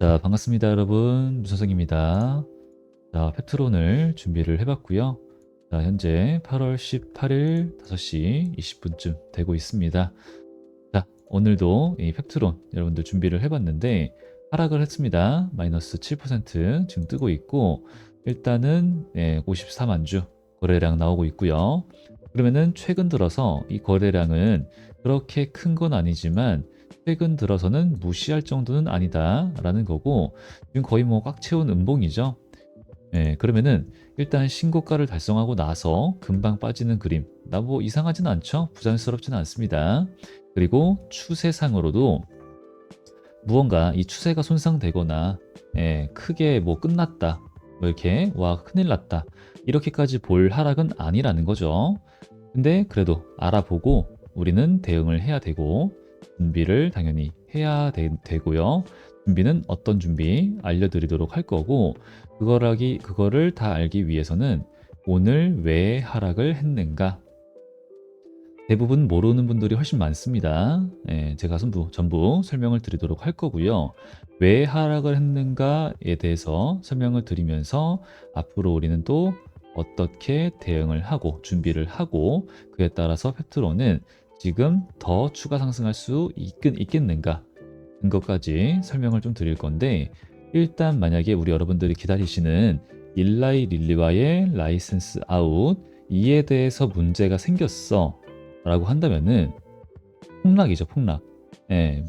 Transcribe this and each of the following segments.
자, 반갑습니다, 여러분. 문선생입니다. 자, 팩트론을 준비를 해봤고요. 자, 현재 8월 18일 5시 20분쯤 되고 있습니다. 자, 오늘도 이 팩트론 여러분들 준비를 해봤는데 하락을 했습니다. 마이너스 7% 지금 뜨고 있고 일단은 54만 주 거래량 나오고 있고요. 그러면은 최근 들어서 이 거래량은 그렇게 큰 건 아니지만 최근 들어서는 무시할 정도는 아니다라는 거고 지금 거의 뭐 꽉 채운 음봉이죠. 그러면은 일단 신고가를 달성하고 나서 금방 빠지는 그림. 나 뭐 이상하진 않죠? 부자연스럽지는 않습니다. 그리고 추세상으로도 무언가 이 추세가 손상되거나 크게 뭐 끝났다. 뭐 이렇게 와 큰일 났다. 이렇게까지 볼 하락은 아니라는 거죠. 근데 그래도 알아보고 우리는 대응을 해야 되고 준비를 당연히 해야 되고요. 준비는 어떤 준비 알려드리도록 할 거고 그거를 다 알기 위해서는 오늘 왜 하락을 했는가 대부분 모르는 분들이 훨씬 많습니다. 제가 전부 설명을 드리도록 할 거고요. 왜 하락을 했는가에 대해서 설명을 드리면서 앞으로 우리는 또 어떻게 대응을 하고 준비를 하고 그에 따라서 팩트로는 지금 더 추가 상승할 수 있겠는가 근거까지 설명을 좀 드릴 건데 일단 만약에 우리 여러분들이 기다리시는 일라이 릴리와의 라이센스 아웃 이에 대해서 문제가 생겼어 라고 한다면은 폭락이죠, 폭락.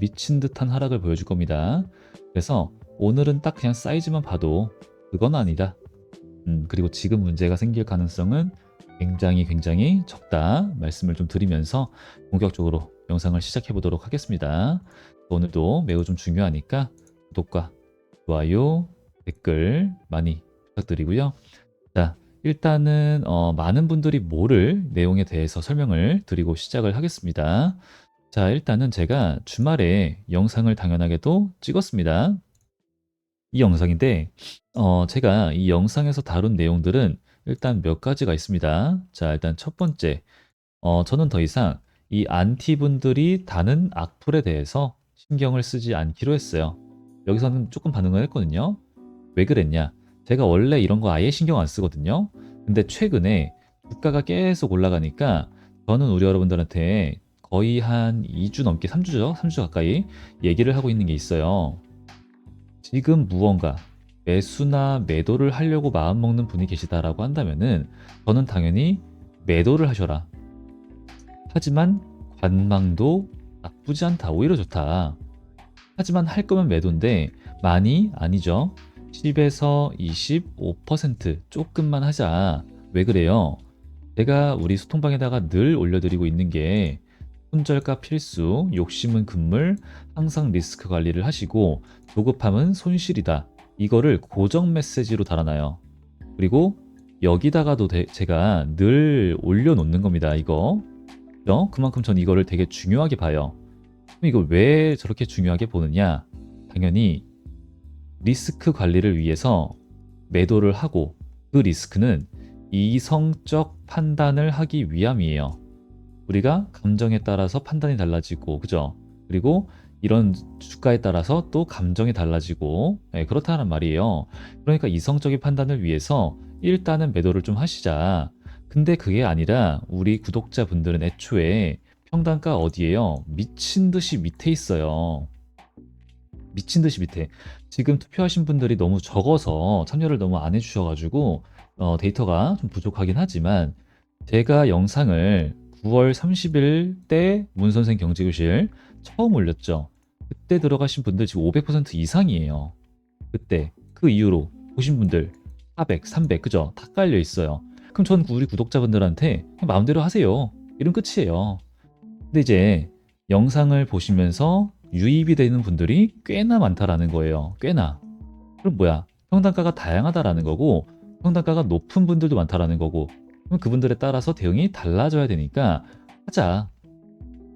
미친 듯한 하락을 보여줄 겁니다. 그래서 오늘은 딱 그냥 사이즈만 봐도 그건 아니다. 그리고 지금 문제가 생길 가능성은 굉장히 적다 말씀을 좀 드리면서 본격적으로 영상을 시작해 보도록 하겠습니다. 오늘도 매우 좀 중요하니까 구독과 좋아요, 댓글 많이 부탁드리고요. 자, 일단은 많은 분들이 모를 내용에 대해서 설명을 드리고 시작을 하겠습니다. 자, 일단은 제가 주말에 영상을 당연하게도 찍었습니다. 이 영상인데 제가 이 영상에서 다룬 내용들은 일단 몇 가지가 있습니다. 자, 일단 첫 번째, 저는 더 이상 이 안티분들이 다는 악플에 대해서 신경을 쓰지 않기로 했어요. 여기서는 조금 반응을 했거든요. 왜 그랬냐? 제가 원래 이런 거 아예 신경 안 쓰거든요. 근데 최근에 주가가 계속 올라가니까 저는 우리 여러분들한테 거의 한 2주 넘게 3주죠? 3주 가까이 얘기를 하고 있는 게 있어요. 지금 무언가 매수나 매도를 하려고 마음먹는 분이 계시다라고 한다면은 저는 당연히 매도를 하셔라. 하지만 관망도 나쁘지 않다. 오히려 좋다. 하지만 할 거면 매도인데 많이 아니죠. 10에서 25% 조금만 하자. 왜 그래요? 제가 우리 소통방에다가 늘 올려드리고 있는 게 손절가 필수, 욕심은 금물, 항상 리스크 관리를 하시고 조급함은 손실이다. 이거를 고정 메시지로 달아놔요. 그리고 여기다가도 제가 늘 올려놓는 겁니다. 이거. 그만큼 전 이거를 되게 중요하게 봐요. 그럼 이걸 왜 저렇게 중요하게 보느냐? 당연히 리스크 관리를 위해서 매도를 하고 그 리스크는 이성적 판단을 하기 위함이에요. 우리가 감정에 따라서 판단이 달라지고, 그죠? 그리고 이런 주가에 따라서 또 감정이 달라지고, 그렇다는 말이에요. 그러니까 이성적인 판단을 위해서 일단은 매도를 좀 하시자. 근데 그게 아니라 우리 구독자분들은 애초에 평단가 어디에요? 미친 듯이 밑에 있어요. 미친 듯이 밑에. 지금 투표하신 분들이 너무 적어서 참여를 너무 안 해주셔가지고 데이터가 좀 부족하긴 하지만 제가 영상을 9월 30일 때 문선생 경제교실 처음 올렸죠. 그때 들어가신 분들 지금 500% 이상이에요. 그때 그 이후로 보신 분들 400, 300 그죠? 다 깔려 있어요. 그럼 전 우리 구독자분들한테 그냥 마음대로 하세요. 이런 끝이에요. 근데 이제 영상을 보시면서 유입이 되는 분들이 꽤나 많다라는 거예요. 꽤나. 그럼 뭐야? 평단가가 다양하다라는 거고 평단가가 높은 분들도 많다라는 거고 그럼 그분들에 따라서 대응이 달라져야 되니까 하자.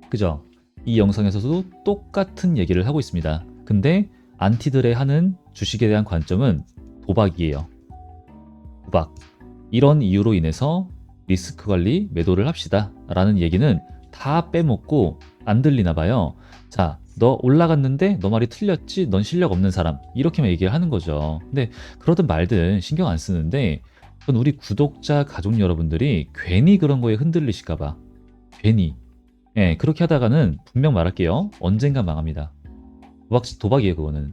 그죠? 이 영상에서도 똑같은 얘기를 하고 있습니다. 근데 안티들의 하는 주식에 대한 관점은 도박이에요. 도박. 이런 이유로 인해서 리스크 관리 매도를 합시다. 라는 얘기는 다 빼먹고 안 들리나 봐요. 자, 너 올라갔는데 너 말이 틀렸지? 넌 실력 없는 사람. 이렇게만 얘기를 하는 거죠. 근데 그러든 말든 신경 안 쓰는데 그건 우리 구독자 가족 여러분들이 괜히 그런 거에 흔들리실까 봐. 괜히. 예, 그렇게 하다가는 분명 말할게요. 언젠가 망합니다. 도박이에요, 그거는.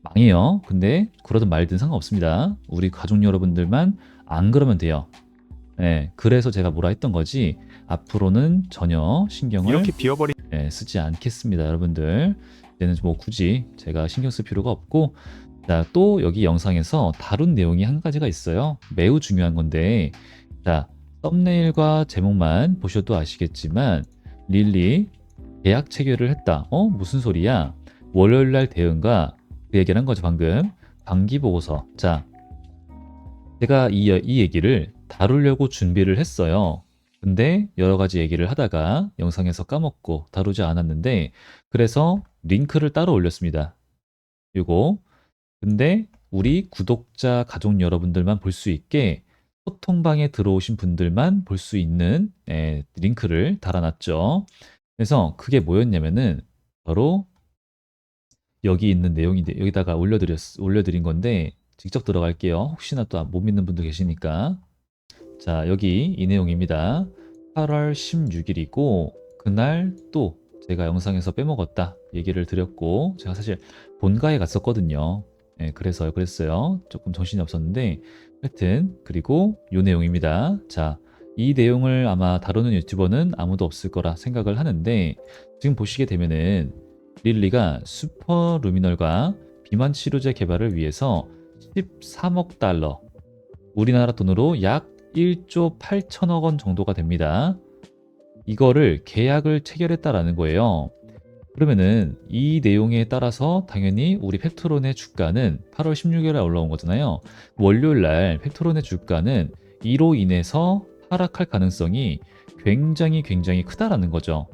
망해요. 근데 그러든 말든 상관없습니다. 우리 가족 여러분들만 안 그러면 돼요. 예, 그래서 제가 뭐라 했던 거지. 앞으로는 전혀 신경을 이렇게 비워버린 쓰지 않겠습니다, 여러분들. 이제는 뭐 굳이 제가 신경 쓸 필요가 없고, 자, 또 여기 영상에서 다룬 내용이 한 가지가 있어요. 매우 중요한 건데, 자, 썸네일과 제목만 보셔도 아시겠지만, 릴리 계약 체결을 했다. 무슨 소리야? 월요일 날 대응과 그 얘기를 한 거죠, 방금. 반기 보고서. 자, 제가 이 얘기를 다루려고 준비를 했어요. 근데 여러 가지 얘기를 하다가 영상에서 까먹고 다루지 않았는데, 그래서 링크를 따로 올렸습니다. 요거. 근데 우리 구독자 가족 여러분들만 볼 수 있게 소통방에 들어오신 분들만 볼 수 있는 링크를 달아놨죠. 그래서 그게 뭐였냐면은 바로 여기 있는 내용인데 여기다가 올려드린 건데 직접 들어갈게요. 혹시나 또 못 믿는 분도 계시니까. 자, 여기 이 내용입니다. 8월 16일이고 그날 또 제가 영상에서 빼먹었다 얘기를 드렸고 제가 사실 본가에 갔었거든요. 그랬어요. 조금 정신이 없었는데 하여튼 그리고 이 내용입니다. 자, 이 내용을 아마 다루는 유튜버는 아무도 없을 거라 생각을 하는데 지금 보시게 되면은 릴리가 슈퍼루미널과 비만 치료제 개발을 위해서 13억 달러 우리나라 돈으로 약 1조 8천억 원 정도가 됩니다. 이거를 계약을 체결했다라는 거예요. 그러면은 이 내용에 따라서 당연히 우리 펩트론의 주가는 8월 16일에 올라온 거잖아요. 월요일 날 펩트론의 주가는 이로 인해서 하락할 가능성이 굉장히 크다라는 거죠.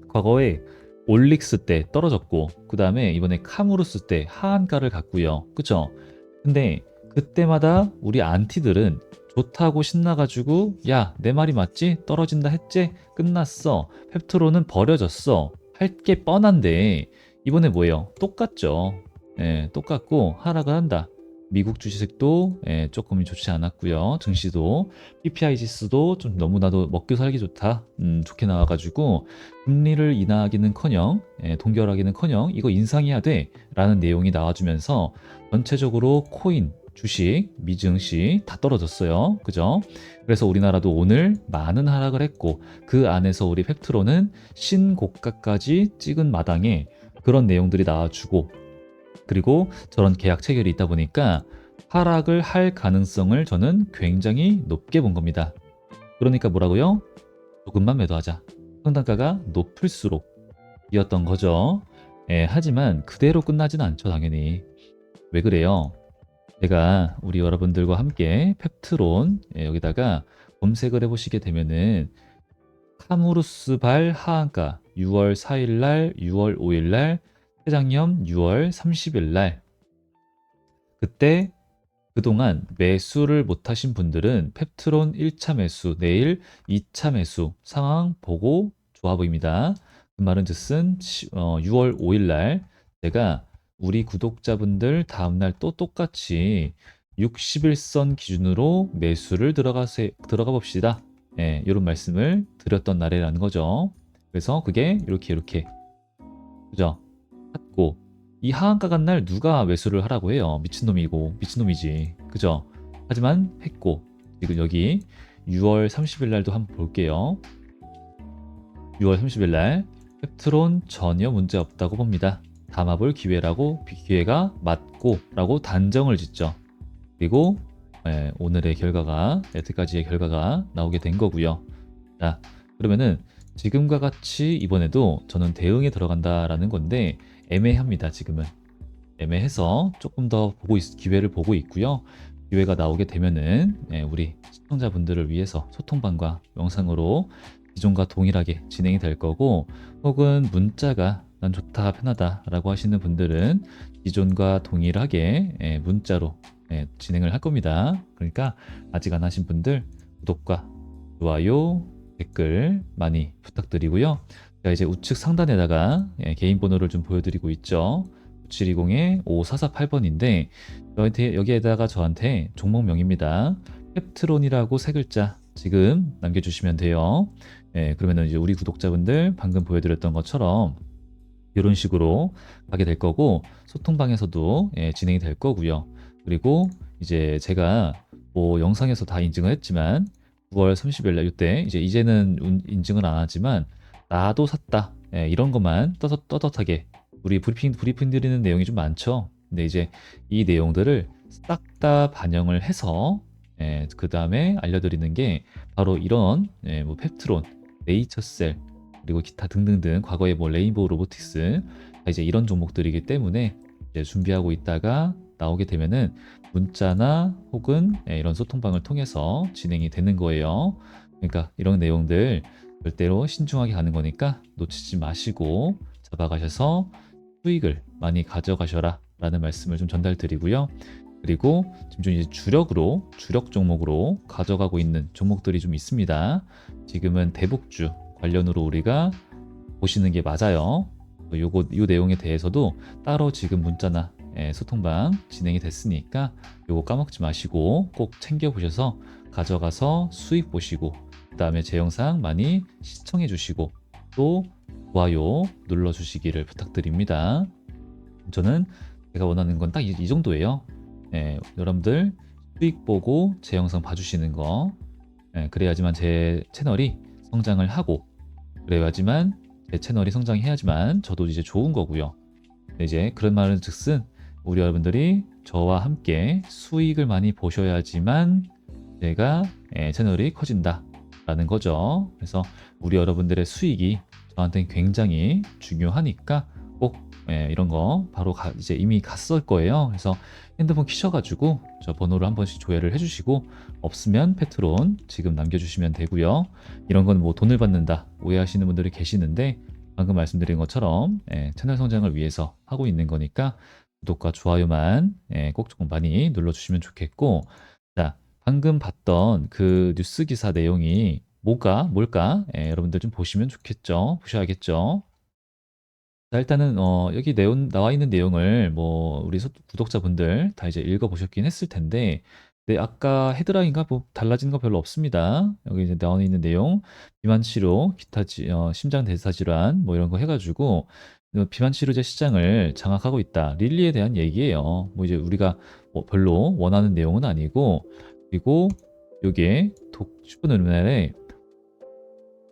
과거에 올릭스 때 떨어졌고 그 다음에 이번에 카무루스 때 하한가를 갔고요. 그쵸? 근데 그때마다 우리 안티들은 좋다고 신나가지고 야, 내 말이 맞지? 떨어진다 했지? 끝났어. 펩트론은 버려졌어. 할 게 뻔한데 이번에 뭐예요? 똑같죠. 똑같고 하락을 한다. 미국 주식도 조금 좋지 않았고요. 증시도 PPI 지수도 좀 너무나도 먹고 살기 좋다. 좋게 나와가지고 금리를 인하하기는커녕 동결하기는커녕 이거 인상해야 돼라는 내용이 나와주면서 전체적으로 코인, 주식, 미증시 다 떨어졌어요. 그죠? 그래서 우리나라도 오늘 많은 하락을 했고 그 안에서 우리 팩트로는 신고가까지 찍은 마당에 그런 내용들이 나와주고 그리고 저런 계약 체결이 있다 보니까 하락을 할 가능성을 저는 굉장히 높게 본 겁니다. 그러니까 뭐라고요? 조금만 매도하자. 상단가가 높을수록 이었던 거죠. 하지만 그대로 끝나진 않죠, 당연히. 왜 그래요? 제가 우리 여러분들과 함께 펩트론 여기다가 검색을 해보시게 되면은 카무루스발 하한가 6월 4일 날, 6월 5일 날, 회장염 6월 30일 날 그때 그동안 매수를 못하신 분들은 펩트론 1차 매수, 내일 2차 매수 상황 보고 좋아 보입니다. 그 말은 즉슨 6월 5일 날 제가 우리 구독자분들 다음날 또 똑같이 60일선 기준으로 매수를 들어가 봅시다. 이런 말씀을 드렸던 날이라는 거죠. 그래서 그게 이렇게 그죠? 샀고 이 하한가 간 날 누가 매수를 하라고 해요? 미친놈이지. 그죠? 하지만 했고 지금 여기 6월 30일 날도 한번 볼게요. 6월 30일 날 펩트론 전혀 문제 없다고 봅니다. 담아볼 기회가 맞고 라고 단정을 짓죠. 그리고 오늘의 결과가 여태까지의 결과가 나오게 된 거고요. 자, 그러면은 지금과 같이 이번에도 저는 대응에 들어간다라는 건데 애매합니다. 지금은 애매해서 조금 더 기회를 보고 있고요. 기회가 나오게 되면은 우리 시청자분들을 위해서 소통방과 영상으로 기존과 동일하게 진행이 될 거고 혹은 문자가 난 좋다 편하다 라고 하시는 분들은 기존과 동일하게 문자로 진행을 할 겁니다. 그러니까 아직 안 하신 분들 구독과 좋아요 댓글 많이 부탁드리고요. 제가 이제 우측 상단에다가 개인 번호를 좀 보여드리고 있죠. 9720-5448번인데 저한테 여기에다가 저한테 종목명입니다. 펩트론이라고 세 글자 지금 남겨주시면 돼요. 그러면은 이제 우리 구독자분들 방금 보여드렸던 것처럼 이런 식으로 가게 될 거고 소통방에서도 진행이 될 거고요. 그리고 이제 제가 뭐 영상에서 다 인증을 했지만 9월 30일 날 이때 이제는 인증을 안 하지만 나도 샀다 이런 것만 떳떳하게 우리 브리핑 드리는 내용이 좀 많죠. 근데 이제 이 내용들을 싹 다 반영을 해서 그 다음에 알려드리는 게 바로 이런 뭐 펩트론, 네이처셀 그리고 기타 등등등 과거에 뭐 레인보우 로보틱스 이제 이런 종목들이기 때문에 이제 준비하고 있다가 나오게 되면은 문자나 혹은 이런 소통방을 통해서 진행이 되는 거예요. 그러니까 이런 내용들 절대로 신중하게 가는 거니까 놓치지 마시고 잡아가셔서 수익을 많이 가져가셔라 라는 말씀을 좀 전달드리고요. 그리고 지금 좀 이제 주력 종목으로 가져가고 있는 종목들이 좀 있습니다. 지금은 대북주 관련으로 우리가 보시는 게 맞아요. 요 내용에 대해서도 따로 지금 문자나 소통방 진행이 됐으니까 요거 까먹지 마시고 꼭 챙겨 보셔서 가져가서 수익 보시고 그 다음에 제 영상 많이 시청해 주시고 또 좋아요 눌러 주시기를 부탁드립니다. 저는 제가 원하는 건 딱 이 정도예요. 여러분들 수익 보고 제 영상 봐주시는 거 그래야지만 제 채널이 성장을 하고 그래야지만 제 채널이 성장해야지만 저도 이제 좋은 거고요. 이제 그런 말은 즉슨 우리 여러분들이 저와 함께 수익을 많이 보셔야지만 제가 채널이 커진다 라는 거죠. 그래서 우리 여러분들의 수익이 저한테는 굉장히 중요하니까 꼭 이런 거 바로 이제 이미 갔을 거예요. 그래서 핸드폰 키셔가지고 저 번호를 한 번씩 조회를 해주시고 없으면 페트론 지금 남겨주시면 되고요. 이런 건 뭐 돈을 받는다 오해하시는 분들이 계시는데 방금 말씀드린 것처럼 채널 성장을 위해서 하고 있는 거니까 구독과 좋아요만 꼭 조금 많이 눌러주시면 좋겠고 자 방금 봤던 그 뉴스 기사 내용이 뭘까 여러분들 좀 보시면 좋겠죠. 보셔야겠죠. 자, 일단은 여기 나와 있는 내용을 뭐 우리 구독자분들 다 이제 읽어보셨긴 했을 텐데, 네, 아까 헤드라인과 뭐 달라진 거 별로 없습니다. 여기 이제 나와 있는 내용, 비만 치료, 기타 심장 대사 질환 뭐 이런 거 해가지고 비만 치료제 시장을 장악하고 있다. 릴리에 대한 얘기예요. 뭐 이제 우리가 뭐 별로 원하는 내용은 아니고, 그리고 요게 슈퍼노미널에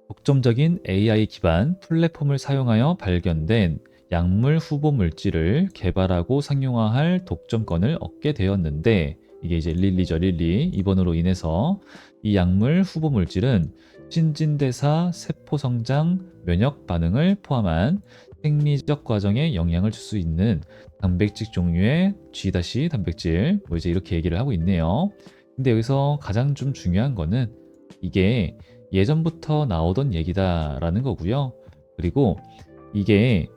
독점적인 AI 기반 플랫폼을 사용하여 발견된 약물 후보 물질을 개발하고 상용화할 독점권을 얻게 되었는데 이게 이제 릴리죠, 릴리. 이번으로 인해서 이 약물 후보 물질은 신진대사, 세포 성장, 면역 반응을 포함한 생리적 과정에 영향을 줄 수 있는 단백질 종류의 G- 단백질 뭐 이제 이렇게 얘기를 하고 있네요. 근데 여기서 가장 좀 중요한 거는 이게 예전부터 나오던 얘기다라는 거고요. 그리고 이게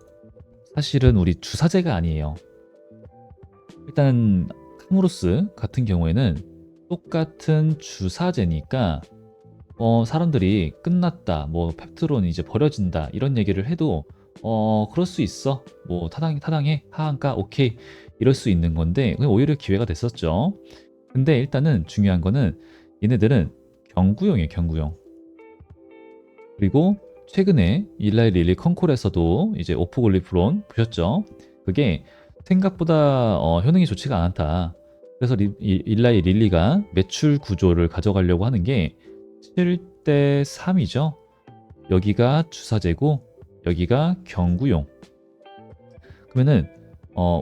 사실은 우리 주사제가 아니에요. 일단 카무루스 같은 경우에는 똑같은 주사제니까 사람들이 끝났다, 뭐 펩트론 이제 버려진다 이런 얘기를 해도 그럴 수 있어. 뭐 타당해 하한가 오케이 이럴 수 있는 건데 오히려 기회가 됐었죠. 근데 일단은 중요한 거는 얘네들은 경구용이에요, 경구용. 그리고 최근에 일라이 릴리 컨콜에서도 이제 오프글리프론 보셨죠? 그게 생각보다 효능이 좋지가 않았다. 그래서 일라이 릴리가 매출 구조를 가져가려고 하는 게 7대 3이죠. 여기가 주사제고 여기가 경구용. 그러면은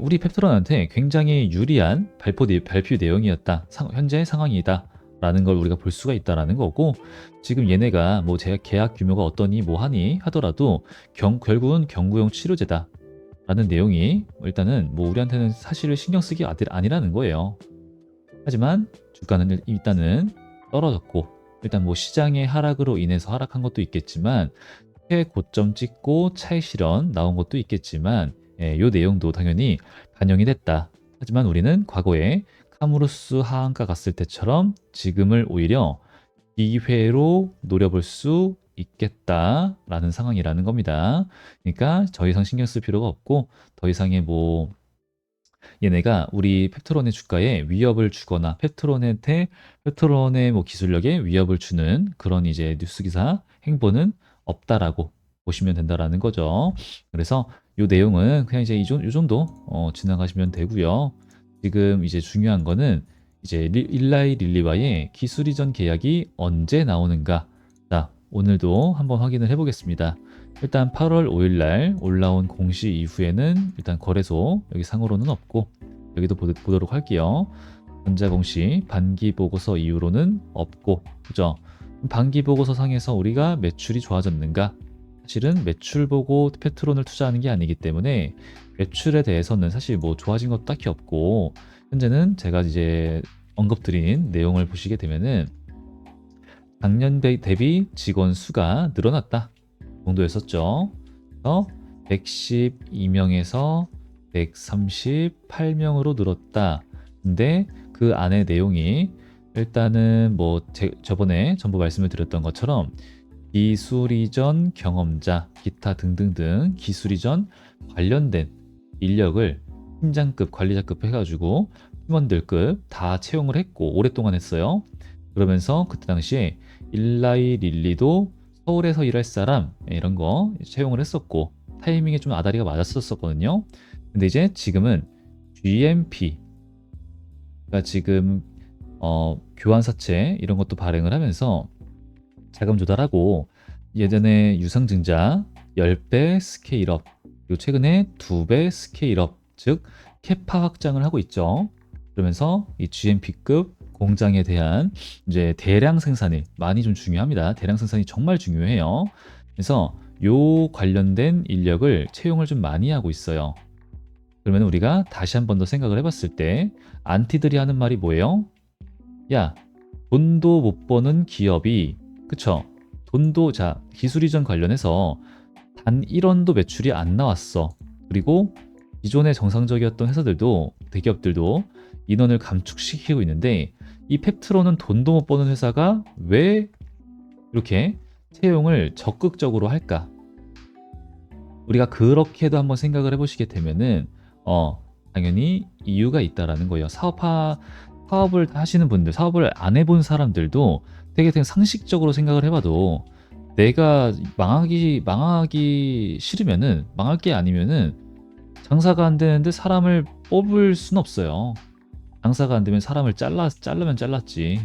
우리 펩트론한테 굉장히 유리한 발표 내용이었다. 현재 상황이다. 라는 걸 우리가 볼 수가 있다라는 거고 지금 얘네가 뭐 계약 규모가 어떠니 뭐하니 하더라도 결국은 경구용 치료제다 라는 내용이 일단은 뭐 우리한테는 사실을 신경 쓰기 아니라는 거예요. 하지만 주가는 일단은 떨어졌고 일단 뭐 시장의 하락으로 인해서 하락한 것도 있겠지만 최고점 찍고 차익 실현 나온 것도 있겠지만 요 내용도 당연히 반영이 됐다. 하지만 우리는 과거에 카무루스 하한가 갔을 때처럼 지금을 오히려 기회로 노려볼 수 있겠다라는 상황이라는 겁니다. 그러니까 더 이상 신경 쓸 필요가 없고 더 이상의 뭐 얘네가 우리 펩트론의 주가에 위협을 주거나 펩트론의 뭐 기술력에 위협을 주는 그런 이제 뉴스 기사 행보는 없다라고 보시면 된다라는 거죠. 그래서 이 내용은 그냥 이제 요 정도 지나가시면 되고요. 지금 이제 중요한 거는 이제 일라이 릴리와의 기술 이전 계약이 언제 나오는가. 자, 오늘도 한번 확인을 해보겠습니다. 일단 8월 5일 날 올라온 공시 이후에는 일단 거래소 여기 상으로는 없고 여기도 보도록 할게요. 전자공시 반기 보고서 이후로는 없고 그죠? 반기 보고서 상에서 우리가 매출이 좋아졌는가? 사실은 매출 보고 페트론을 투자하는 게 아니기 때문에 매출에 대해서는 사실 뭐 좋아진 것도 딱히 없고 현재는 제가 이제 언급드린 내용을 보시게 되면은 작년 대비 직원 수가 늘어났다 정도였었죠. 그래서 112명에서 138명으로 늘었다. 근데 그 안에 내용이 일단은 뭐 저번에 전부 말씀을 드렸던 것처럼 기술 이전 경험자, 기타 등등등 기술 이전 관련된 인력을 팀장급, 관리자급 해가지고 팀원들급 다 채용을 했고 오랫동안 했어요. 그러면서 그때 당시에 일라이 릴리도 서울에서 일할 사람 이런 거 채용을 했었고 타이밍에 좀 아다리가 맞았었거든요. 근데 이제 지금은 GMP 가 지금 교환사채 이런 것도 발행을 하면서 자금 조달하고 예전에 유상증자 10배 스케일업 그리고 최근에 2배 스케일업 즉 캐파 확장을 하고 있죠. 그러면서 이 GMP급 공장에 대한 이제 대량 생산이 많이 좀 중요합니다. 대량 생산이 정말 중요해요. 그래서 요 관련된 인력을 채용을 좀 많이 하고 있어요. 그러면 우리가 다시 한 번 더 생각을 해봤을 때 안티들이 하는 말이 뭐예요? 야, 돈도 못 버는 기업이 그쵸? 돈도 자 기술 이전 관련해서 단 1원도 매출이 안 나왔어. 그리고 기존의 정상적이었던 회사들도 대기업들도 인원을 감축시키고 있는데 이 펩트론은 돈도 못 버는 회사가 왜 이렇게 채용을 적극적으로 할까? 우리가 그렇게도 한번 생각을 해보시게 되면은 당연히 이유가 있다라는 거예요. 사업을 하시는 분들, 사업을 안 해본 사람들도 되게 그냥 상식적으로 생각을 해봐도 내가 망하기 싫으면은 망할 게 아니면은 장사가 안 되는데 사람을 뽑을 순 없어요. 장사가 안 되면 사람을 자르면 잘랐지.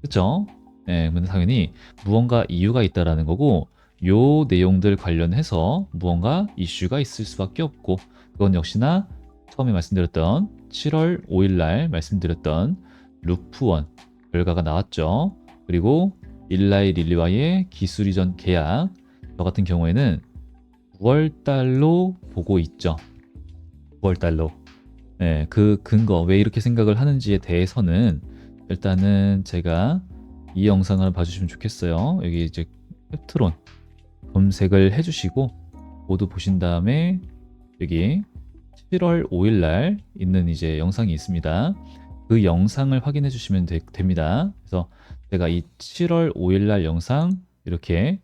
그쵸? 예, 근데 당연히 무언가 이유가 있다라는 거고 요 내용들 관련해서 무언가 이슈가 있을 수밖에 없고 그건 역시나 처음에 말씀드렸던 7월 5일 날 말씀드렸던 루프원 결과가 나왔죠. 그리고 일라이 릴리와의 기술 이전 계약 저 같은 경우에는 9월 달로 보고 있죠. 9월 달로. 네, 그 근거 왜 이렇게 생각을 하는지에 대해서는 일단은 제가 이 영상을 봐주시면 좋겠어요. 여기 이제 펩트론 검색을 해주시고 모두 보신 다음에 여기 7월 5일 날 있는 이제 영상이 있습니다. 그 영상을 확인해 주시면 됩니다. 그래서 제가 이 7월 5일 날 영상 이렇게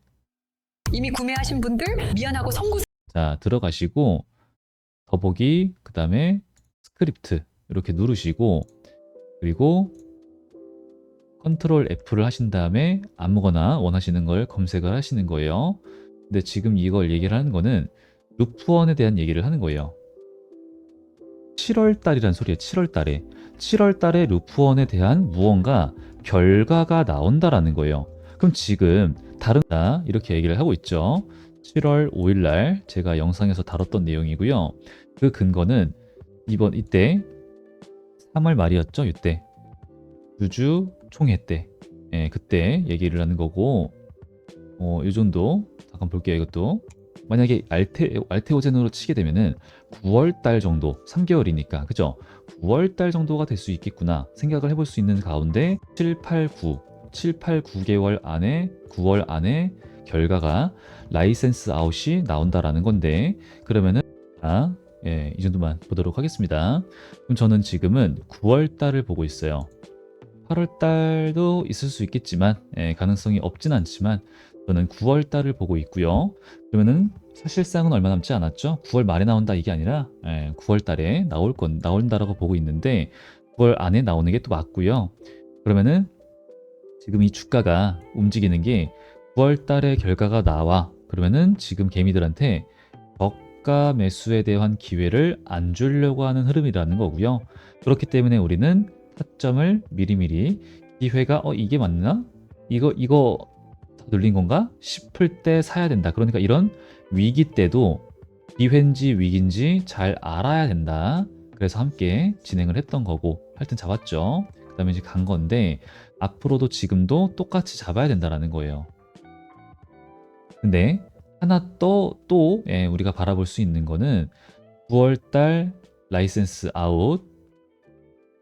이미 구매하신 분들 미안하고 선고 자 들어가시고 더보기 그 다음에 스크립트 이렇게 누르시고 그리고 컨트롤 F를 하신 다음에 아무거나 원하시는 걸 검색을 하시는 거예요. 근데 지금 이걸 얘기를 하는 거는 루프원에 대한 얘기를 하는 거예요. 7월 달이란 소리예요. 7월 달에. 7월 달에 루프원에 대한 무언가 결과가 나온다라는 거예요. 그럼 지금 다른 이렇게 얘기를 하고 있죠. 7월 5일 날 제가 영상에서 다뤘던 내용이고요. 그 근거는 이때 3월 말이었죠. 이때 주주 총회 때 그때 얘기를 하는 거고 이 정도 잠깐 볼게요. 이것도 만약에 알테오젠으로 치게 되면은 9월 달 정도 3개월이니까 그죠? 9월 달 정도가 될 수 있겠구나 생각을 해볼 수 있는 가운데 7, 8, 9개월 안에 9월 안에 결과가 라이센스 아웃이 나온다라는 건데 그러면은 이 정도만 보도록 하겠습니다. 그럼 저는 지금은 9월 달을 보고 있어요. 8월 달도 있을 수 있겠지만 가능성이 없진 않지만 저는 9월 달을 보고 있고요. 그러면은 사실상은 얼마 남지 않았죠. 9월 말에 나온다 이게 아니라 9월 달에 나온다라고 보고 있는데 9월 안에 나오는 게 또 맞고요. 그러면은 지금 이 주가가 움직이는 게 9월 달에 결과가 나와. 그러면은 지금 개미들한테 저가 매수에 대한 기회를 안 주려고 하는 흐름이라는 거고요. 그렇기 때문에 우리는 타점을 미리미리 기회가 이게 맞나? 이거 다 눌린 건가? 싶을 때 사야 된다. 그러니까 이런 위기 때도 기회인지 위기인지 잘 알아야 된다. 그래서 함께 진행을 했던 거고 하여튼 잡았죠. 그 다음에 이제 간 건데 앞으로도 지금도 똑같이 잡아야 된다라는 거예요. 근데 하나 또 우리가 바라볼 수 있는 거는 9월달 라이센스 아웃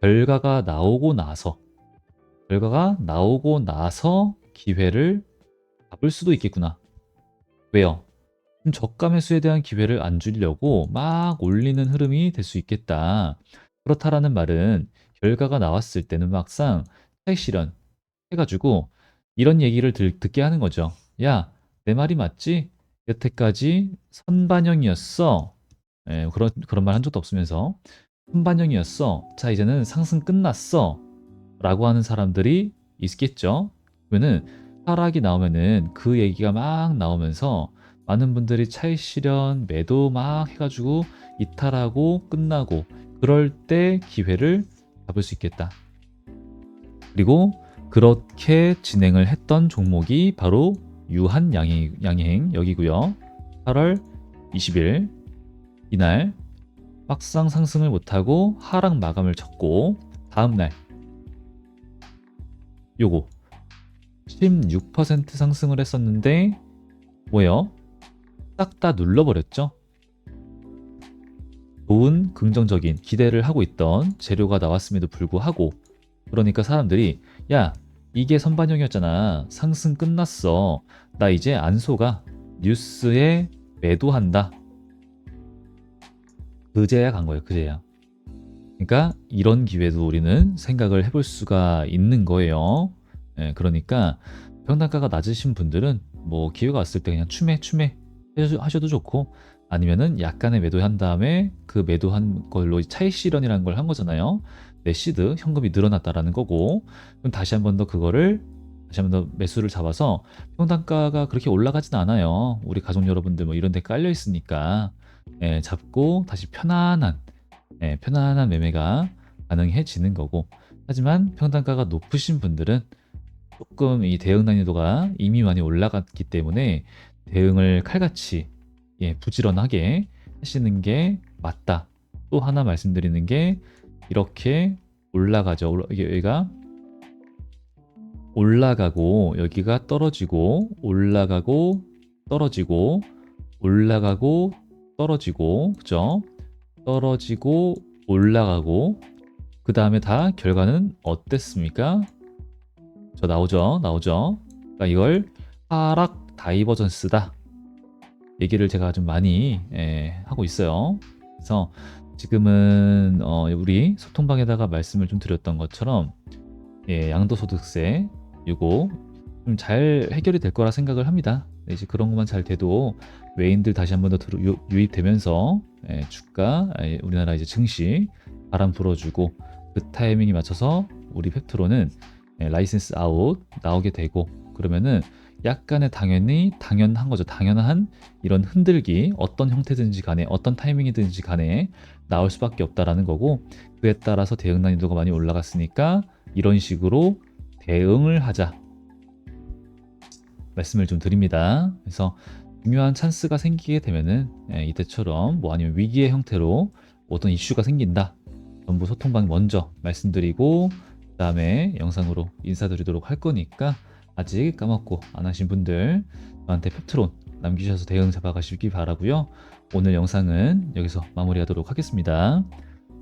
결과가 나오고 나서 기회를 잡을 수도 있겠구나. 왜요? 저가 매수에 대한 기회를 안 주려고 막 올리는 흐름이 될 수 있겠다. 그렇다라는 말은 결과가 나왔을 때는 막상 차익 실현 해가지고 이런 얘기를 듣게 하는 거죠. 야, 내 말이 맞지? 여태까지 선반영이었어. 그런 말 한 적도 없으면서 선반영이었어. 자, 이제는 상승 끝났어. 라고 하는 사람들이 있겠죠. 그러면은 하락이 나오면은 그 얘기가 막 나오면서 많은 분들이 차익 실현 매도 막 해가지고 이탈하고 끝나고 그럴 때 기회를 잡을 수 있겠다. 그리고 그렇게 진행을 했던 종목이 바로 유한양행 여기고요. 8월 20일 이날 막상 상승을 못하고 하락 마감을 쳤고 다음날 요거 16% 상승을 했었는데 뭐예요? 싹 다 눌러버렸죠. 좋은 긍정적인 기대를 하고 있던 재료가 나왔음에도 불구하고 그러니까 사람들이 야 이게 선반영이었잖아. 상승 끝났어. 나 이제 안 속아. 뉴스에 매도한다. 그제야 간 거예요. 그제야. 그러니까 이런 기회도 우리는 생각을 해볼 수가 있는 거예요. 그러니까 평단가가 낮으신 분들은 뭐 기회가 왔을 때 그냥 추매 하셔도 좋고 아니면은 약간의 매도한 다음에 그 매도한 걸로 차익 실현이라는 걸 한 거잖아요. 내 시드 현금이 늘어났다라는 거고 그럼 다시 한 번 더 매수를 잡아서 평단가가 그렇게 올라가진 않아요. 우리 가족 여러분들 뭐 이런 데 깔려 있으니까 잡고 다시 편안한 매매가 가능해지는 거고 하지만 평단가가 높으신 분들은 조금 이 대응 난이도가 이미 많이 올라갔기 때문에 대응을 칼같이 부지런하게 하시는 게 맞다. 또 하나 말씀드리는 게 이렇게 올라가죠. 여기가 올라가고 여기가 떨어지고 올라가고 떨어지고 올라가고 떨어지고 그죠? 떨어지고 올라가고 그 다음에 다 결과는 어땠습니까? 저 나오죠. 그러니까 이걸 하락 다이버전스다. 얘기를 제가 좀 많이 하고 있어요. 그래서 지금은 우리 소통방에다가 말씀을 좀 드렸던 것처럼 양도소득세 이거 좀 잘 해결이 될 거라 생각을 합니다. 이제 그런 것만 잘 돼도 외인들 다시 한 번 더 유입되면서 주가 우리나라 이제 증시 바람 불어주고 그 타이밍에 맞춰서 우리 팩트로는 라이센스 아웃 나오게 되고 그러면은 약간의 당연한 거죠. 당연한 이런 흔들기 어떤 형태든지 간에 어떤 타이밍이든지 간에 나올 수밖에 없다라는 거고 그에 따라서 대응 난이도가 많이 올라갔으니까 이런 식으로 대응을 하자 말씀을 좀 드립니다. 그래서 중요한 찬스가 생기게 되면은 이때처럼 뭐 아니면 위기의 형태로 어떤 이슈가 생긴다. 전부 소통방 먼저 말씀드리고 그다음에 영상으로 인사드리도록 할 거니까 아직 까먹고 안 하신 분들 저한테 펩트론 남기셔서 대응 잡아가시기 바라고요. 오늘 영상은 여기서 마무리하도록 하겠습니다.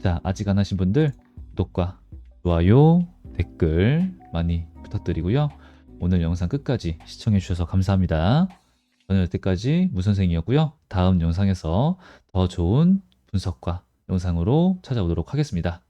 자, 아직 안 하신 분들 구독과 좋아요, 댓글 많이 부탁드리고요. 오늘 영상 끝까지 시청해 주셔서 감사합니다. 저는 여태까지 무선생이었고요. 다음 영상에서 더 좋은 분석과 영상으로 찾아오도록 하겠습니다.